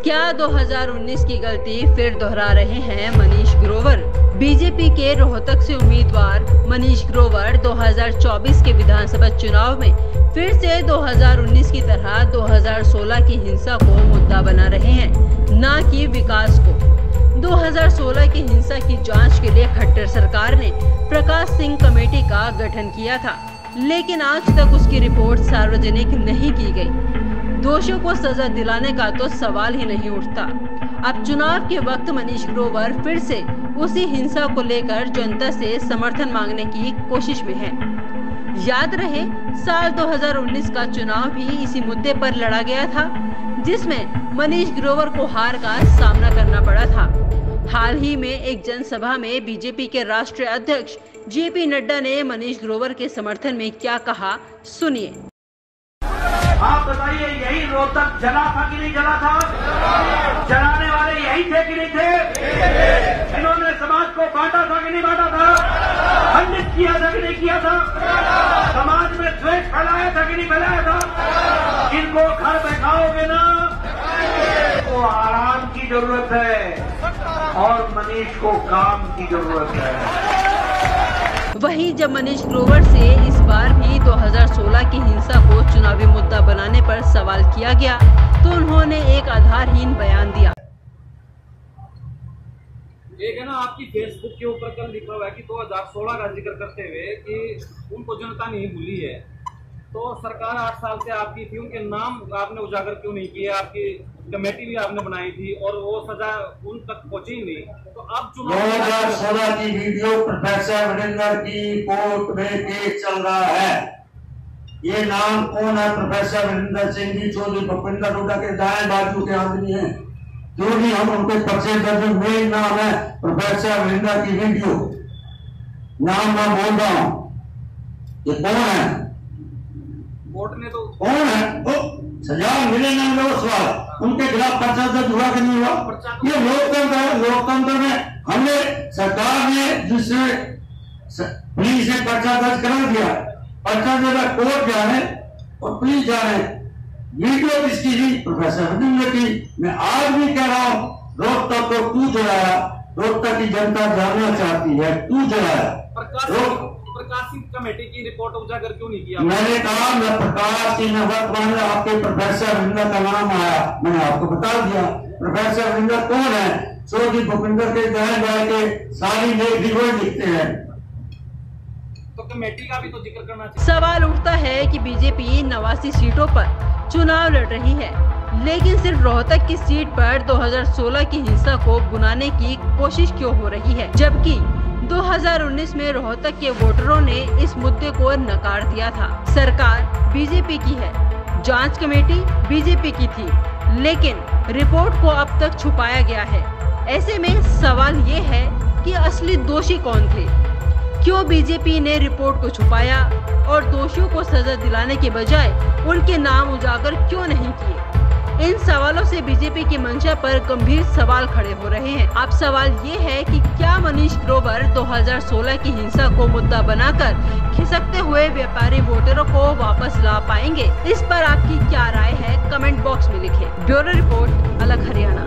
क्या 2019 की गलती फिर दोहरा रहे हैं मनीष ग्रोवर? बीजेपी के रोहतक से उम्मीदवार मनीष ग्रोवर 2024 के विधानसभा चुनाव में फिर से 2019 की तरह 2016 की हिंसा को मुद्दा बना रहे हैं, न कि विकास को। 2016 की हिंसा की जांच के लिए खट्टर सरकार ने प्रकाश सिंह कमेटी का गठन किया था, लेकिन आज तक उसकी रिपोर्ट सार्वजनिक नहीं की गई। दोषियों को सजा दिलाने का तो सवाल ही नहीं उठता। अब चुनाव के वक्त मनीष ग्रोवर फिर से उसी हिंसा को लेकर जनता से समर्थन मांगने की कोशिश में है। याद रहे, साल 2019 का चुनाव भी इसी मुद्दे पर लड़ा गया था, जिसमें मनीष ग्रोवर को हार का सामना करना पड़ा था। हाल ही में एक जनसभा में बीजेपी के राष्ट्रीय अध्यक्ष जेपी नड्डा ने मनीष ग्रोवर के समर्थन में क्या कहा, सुनिए। आप बताइए, यही रोहतक जला था कि नहीं जला था? जलाने वाले यही थे कि नहीं थे? इन्होंने समाज को बांटा था कि नहीं बांटा था? खंडित किया था कि नहीं किया था? समाज में द्वेष फैलाया था कि नहीं फैलाया था? इनको घर बैठाओगे ना तो आराम की जरूरत है और मनीष को काम की जरूरत है। वहीं जब मनीष ग्रोवर से इस बार भी 2016 की हिंसा को चुनावी मुद्दा बनाने पर सवाल किया गया, तो उन्होंने एक आधारहीन बयान दिया। एक है ना, आपकी फेसबुक के ऊपर कल लिखा हुआ है कि 2016 का जिक्र करते हुए कि उनको जनता नहीं भूली है, तो सरकार 8 साल से आपकी थी, उनके नाम आपने उजागर क्यों नहीं किए? आपकी कमेटी भी आपने बनाई थी और वो सजा उन तक पहुंची नहीं, तो अब चुनाव 2016 की वीडियो प्रोफेसर वरिंदर की कोर्ट में केस चल रहा है। ये नाम कौन है? प्रोफेसर वरिंदर सिंह जी चौधरी भूपिंदर हुड्डा के दाएं बाजू के आदमी हैं, जो भी हम उनके पर्चे दर्ज, मेन नाम है प्रोफेसर वरिंदर की वीडियो, नाम मैं बोल रहा हूँ। ये कौन है? कोर्ट ने तो कौन है? सजा मिले ना मिले वो सवाल, उनके खिलाफ पर्चा दर्ज हुआ कि नहीं हुआ? ये लोकतंत्र है। लोकतंत्र में हमने सरकार ने जिससे पुलिस ने पर्चा दर्ज करा दिया, पर्चा देगा कोर्ट जाने और पुलिस जाने। वीडियो किसकी थी? प्रोफेसर वरिंदर की। मैं आज भी कह रहा हूँ, रोहतक को तू जलाया, रोहतक की जनता जानना चाहती है, तू जलाया। प्रकाश सिंह कमेटी की रिपोर्ट उजागर क्यों नहीं किया? मैंने कहा, मैं प्रकाश सिंह वर्तमान आपके प्रोफेसर वरिंदर का नाम आया, मैंने आपको बता दिया। प्रोफेसर वरिंदर कौन है? चौधरी भूपिंदर के दाएं बाएं के सारी लेख रिपोर्ट लिखते हैं, तो कमेटी का भी तो जिक्र करना चाहिए। सवाल उठता है कि बीजेपी 89 सीटों पर चुनाव लड़ रही है, लेकिन सिर्फ रोहतक की सीट पर 2016 की हिंसा को बुनाने की कोशिश क्यों हो रही है, जबकि 2019 में रोहतक के वोटरों ने इस मुद्दे को नकार दिया था। सरकार बीजेपी की है, जांच कमेटी बीजेपी की थी, लेकिन रिपोर्ट को अब तक छुपाया गया है। ऐसे में सवाल ये है कि असली दोषी कौन थे? क्यों बीजेपी ने रिपोर्ट को छुपाया और दोषियों को सजा दिलाने के बजाय उनके नाम उजागर क्यों नहीं किए? इन सवालों से बीजेपी की मंशा पर गंभीर सवाल खड़े हो रहे हैं। अब सवाल ये है कि क्या मनीष ग्रोवर 2016 की हिंसा को मुद्दा बनाकर खिसकते हुए व्यापारी वोटरों को वापस ला पाएंगे? इस पर आपकी क्या राय है? कमेंट बॉक्स में लिखें। ब्यूरो रिपोर्ट, अलग हरियाणा।